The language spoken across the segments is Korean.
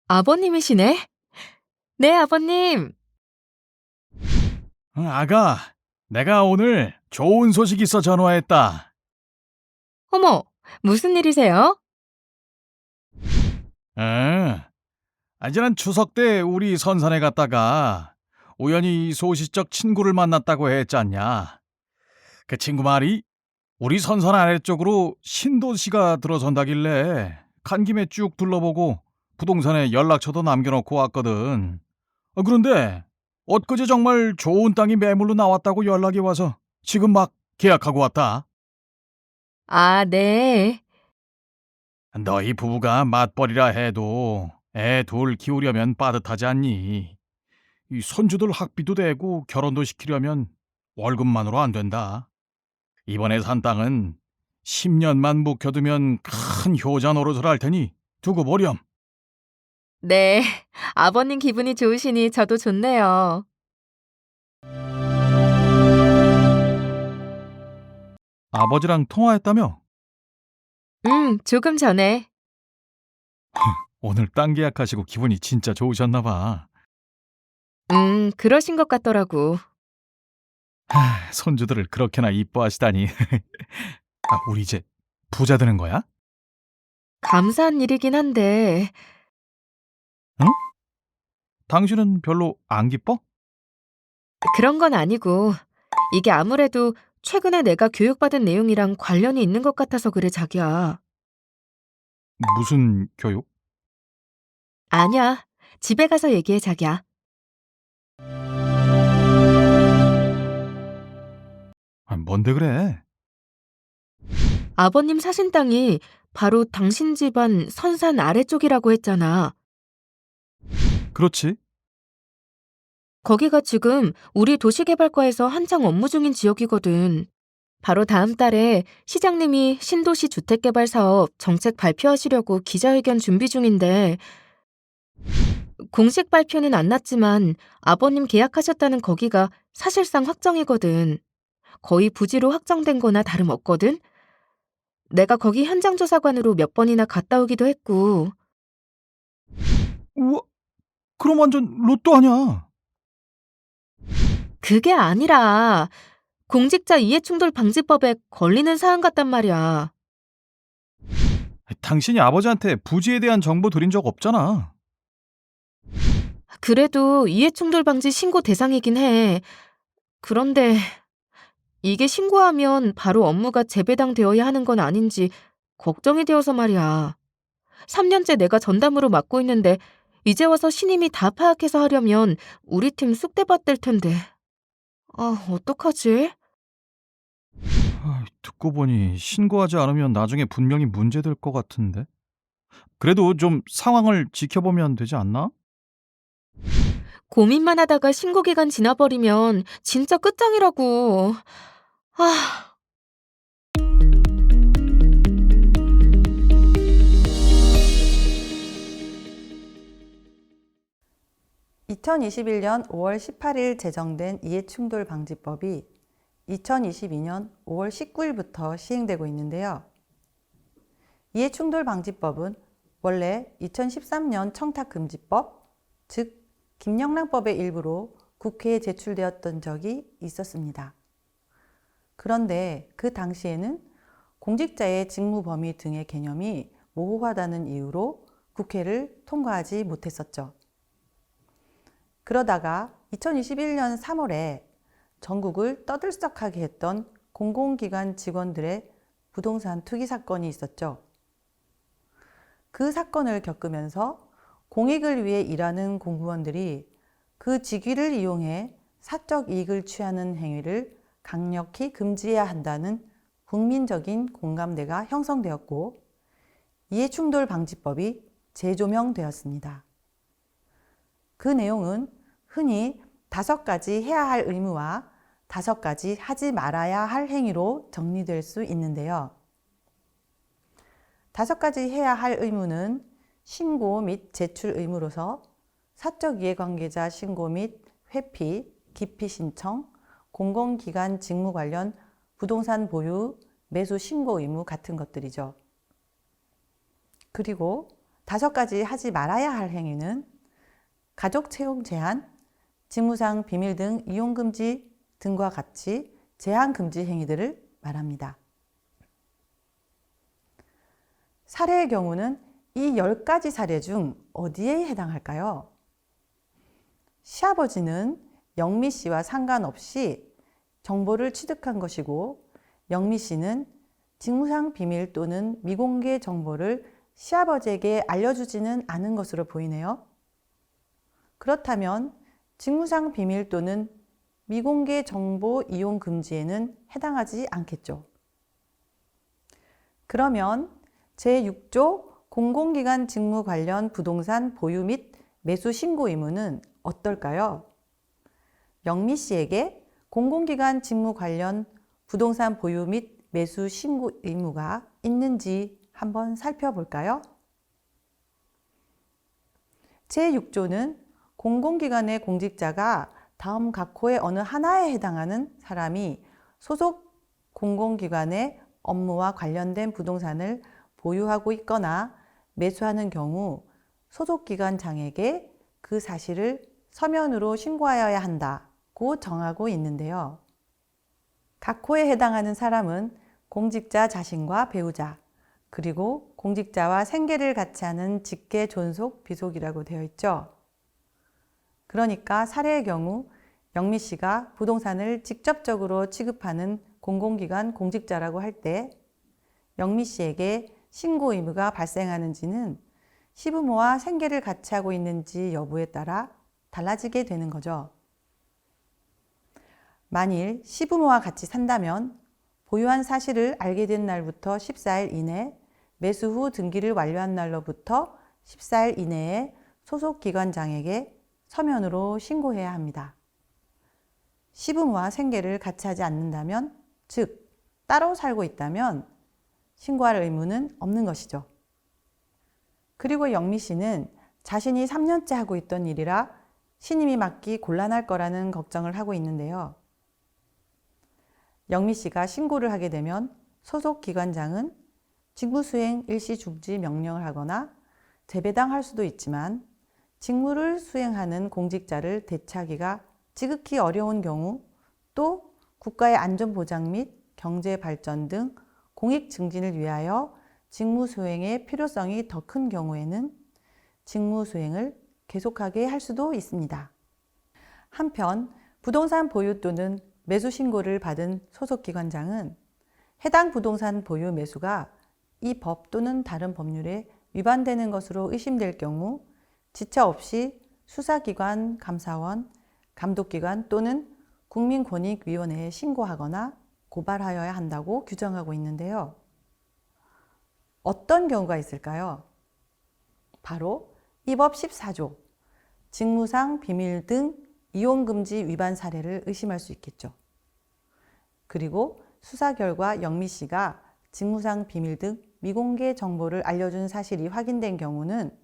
아버님이시네? 네, 아버님. 아가, 내가 오늘 좋은 소식 있어 전화했다. 어머, 무슨 일이세요? 응. 지난 추석 때 우리 선산에 갔다가 우연히 소시적 친구를 만났다고 했잖냐. 그 친구 말이 우리 선산 아래쪽으로 신도시가 들어선다길래 간 김에 쭉 둘러보고 부동산에 연락처도 남겨놓고 왔거든. 그런데 엊그제 정말 좋은 땅이 매물로 나왔다고 연락이 와서 지금 막 계약하고 왔다. 아, 네. 너희 부부가 맞벌이라 해도 애 둘 키우려면 빠듯하지 않니? 이 손주들 학비도 대고 결혼도 시키려면 월급만으로 안 된다. 이번에 산 땅은 10년만 묵혀두면 큰 효자 노릇을 할 테니 두고 보렴. 네. 아버님 기분이 좋으시니 저도 좋네요. 아버지랑 통화했다며? 조금 전에. 오늘 땅 계약하시고 기분이 진짜 좋으셨나 봐. 그러신 것 같더라고. 손주들을 그렇게나 이뻐하시다니. 우리 이제 부자 되는 거야? 감사한 일이긴 한데, 응? 당신은 별로 안 기뻐? 그런 건 아니고, 이게 아무래도 최근에 내가 교육받은 내용이랑 관련이 있는 것 같아서 그래, 자기야. 무슨 교육? 아니야. 집에 가서 얘기해, 자기야. 뭔데 그래? 아버님 사신 땅이 바로 당신 집안 선산 아래쪽이라고 했잖아. 그렇지. 거기가 지금 우리 도시개발과에서 한창 업무 중인 지역이거든. 바로 다음 달에 시장님이 신도시 주택개발 사업 정책 발표하시려고 기자회견 준비 중인데, 공식 발표는 안 났지만 아버님 계약하셨다는 거기가 사실상 확정이거든. 거의 부지로 확정된 거나 다름없거든. 내가 거기 현장 조사관으로 몇 번이나 갔다 오기도 했고, 우와, 그럼 완전 로또 아니야. 그게 아니라 공직자 이해충돌 방지법에 걸리는 사안 같단 말이야. 당신이 아버지한테 부지에 대한 정보 드린 적 없잖아. 그래도 이해충돌 방지 신고 대상이긴 해. 그런데 이게 신고하면 바로 업무가 재배당되어야 하는 건 아닌지 걱정이 되어서 말이야. 3년째 내가 전담으로 맡고 있는데 이제 와서 신임이 다 파악해서 하려면 우리 팀 쑥대밭 될 텐데. 아, 어떡하지? 듣고 보니 신고하지 않으면 나중에 분명히 문제될 것 같은데. 그래도 좀 상황을 지켜보면 되지 않나? 고민만 하다가 신고 기간 지나버리면 진짜 끝장이라고. 아, 2021년 5월 18일 제정된 이해충돌방지법이 2022년 5월 19일부터 시행되고 있는데요. 이해충돌방지법은 원래 2013년 청탁금지법, 즉 김영란법의 일부로 국회에 제출되었던 적이 있었습니다. 그런데 그 당시에는 공직자의 직무 범위 등의 개념이 모호하다는 이유로 국회를 통과하지 못했었죠. 그러다가 2021년 3월에 전국을 떠들썩하게 했던 공공기관 직원들의 부동산 투기 사건이 있었죠. 그 사건을 겪으면서 공익을 위해 일하는 공무원들이 그 직위를 이용해 사적 이익을 취하는 행위를 강력히 금지해야 한다는 국민적인 공감대가 형성되었고 이해충돌방지법이 재조명되었습니다. 그 내용은 흔히 5가지 해야 할 의무와 5가지 하지 말아야 할 행위로 정리될 수 있는데요. 5가지 해야 할 의무는 신고 및 제출 의무로서 사적 이해관계자 신고 및 회피, 기피 신청, 공공기관 직무 관련 부동산 보유, 매수 신고 의무 같은 것들이죠. 그리고 5가지 하지 말아야 할 행위는 가족 채용 제한, 직무상 비밀 등 이용 금지 등과 같이 제한 금지 행위들을 말합니다. 사례의 경우는 이 10가지 사례 중 어디에 해당할까요? 시아버지는 영미 씨와 상관없이 정보를 취득한 것이고, 영미 씨는 직무상 비밀 또는 미공개 정보를 시아버지에게 알려주지는 않은 것으로 보이네요. 그렇다면 직무상 비밀 또는 미공개 정보 이용 금지에는 해당하지 않겠죠. 그러면 제6조 공공기관 직무 관련 부동산 보유 및 매수 신고 의무는 어떨까요? 영미 씨에게 공공기관 직무 관련 부동산 보유 및 매수 신고 의무가 있는지 한번 살펴볼까요? 제6조는 공공기관의 공직자가 다음 각호의 어느 하나에 해당하는 사람이 소속 공공기관의 업무와 관련된 부동산을 보유하고 있거나 매수하는 경우 소속기관장에게 그 사실을 서면으로 신고하여야 한다고 정하고 있는데요. 각호에 해당하는 사람은 공직자 자신과 배우자, 그리고 공직자와 생계를 같이 하는 직계 존속 비속이라고 되어 있죠. 그러니까 사례의 경우 영미 씨가 부동산을 직접적으로 취급하는 공공기관 공직자라고 할 때 영미 씨에게 신고 의무가 발생하는지는 시부모와 생계를 같이 하고 있는지 여부에 따라 달라지게 되는 거죠. 만일 시부모와 같이 산다면 보유한 사실을 알게 된 날부터 14일 이내, 매수 후 등기를 완료한 날로부터 14일 이내에 소속 기관장에게 서면으로 신고해야 합니다. 시부모와 생계를 같이 하지 않는다면, 즉 따로 살고 있다면 신고할 의무는 없는 것이죠. 그리고 영미 씨는 자신이 3년째 하고 있던 일이라 신임이 맡기 곤란할 거라는 걱정을 하고 있는데요. 영미 씨가 신고를 하게 되면 소속 기관장은 직무수행 일시 중지 명령을 하거나 재배당할 수도 있지만, 직무를 수행하는 공직자를 대체하기가 지극히 어려운 경우, 또 국가의 안전보장 및 경제발전 등 공익 증진을 위하여 직무 수행의 필요성이 더 큰 경우에는 직무 수행을 계속하게 할 수도 있습니다. 한편 부동산 보유 또는 매수 신고를 받은 소속기관장은 해당 부동산 보유 매수가 이 법 또는 다른 법률에 위반되는 것으로 의심될 경우 지체 없이 수사기관, 감사원, 감독기관 또는 국민권익위원회에 신고하거나 고발하여야 한다고 규정하고 있는데요. 어떤 경우가 있을까요? 바로 이 법 14조, 직무상 비밀 등 이용금지 위반 사례를 의심할 수 있겠죠. 그리고 수사 결과 영미 씨가 직무상 비밀 등 미공개 정보를 알려준 사실이 확인된 경우는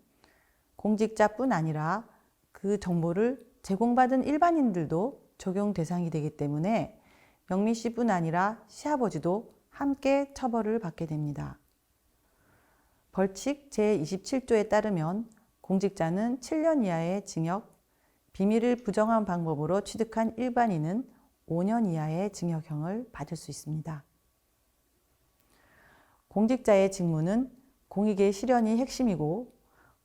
공직자뿐 아니라 그 정보를 제공받은 일반인들도 적용 대상이 되기 때문에 영미 씨뿐 아니라 시아버지도 함께 처벌을 받게 됩니다. 벌칙 제27조에 따르면 공직자는 7년 이하의 징역, 비밀을 부정한 방법으로 취득한 일반인은 5년 이하의 징역형을 받을 수 있습니다. 공직자의 직무는 공익의 실현이 핵심이고,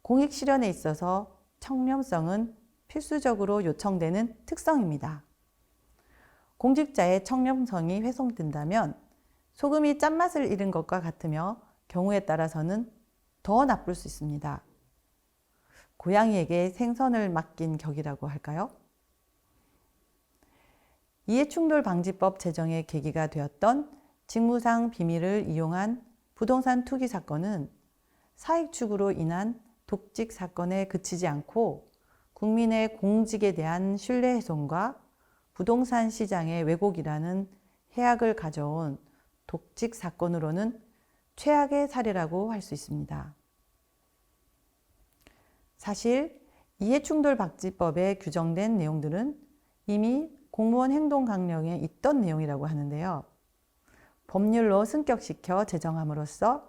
공익 실현에 있어서 청렴성은 필수적으로 요청되는 특성입니다. 공직자의 청렴성이 훼손된다면 소금이 짠맛을 잃은 것과 같으며 경우에 따라서는 더 나쁠 수 있습니다. 고양이에게 생선을 맡긴 격이라고 할까요? 이해충돌방지법 제정의 계기가 되었던 직무상 비밀을 이용한 부동산 투기 사건은 사익 추구로 인한 독직 사건에 그치지 않고 국민의 공직에 대한 신뢰 훼손과 부동산 시장의 왜곡이라는 해악을 가져온 독직 사건으로는 최악의 사례라고 할 수 있습니다. 사실 이해충돌방지법에 규정된 내용들은 이미 공무원 행동강령에 있던 내용이라고 하는데요. 법률로 승격시켜 제정함으로써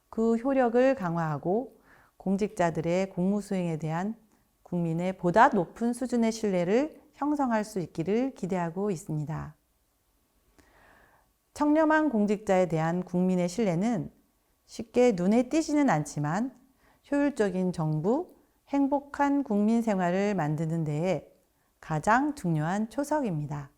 그 효력을 강화하고 공직자들의 공무 수행에 대한 국민의 보다 높은 수준의 신뢰를 형성할 수 있기를 기대하고 있습니다. 청렴한 공직자에 대한 국민의 신뢰는 쉽게 눈에 띄지는 않지만 효율적인 정부, 행복한 국민 생활을 만드는 데에 가장 중요한 초석입니다.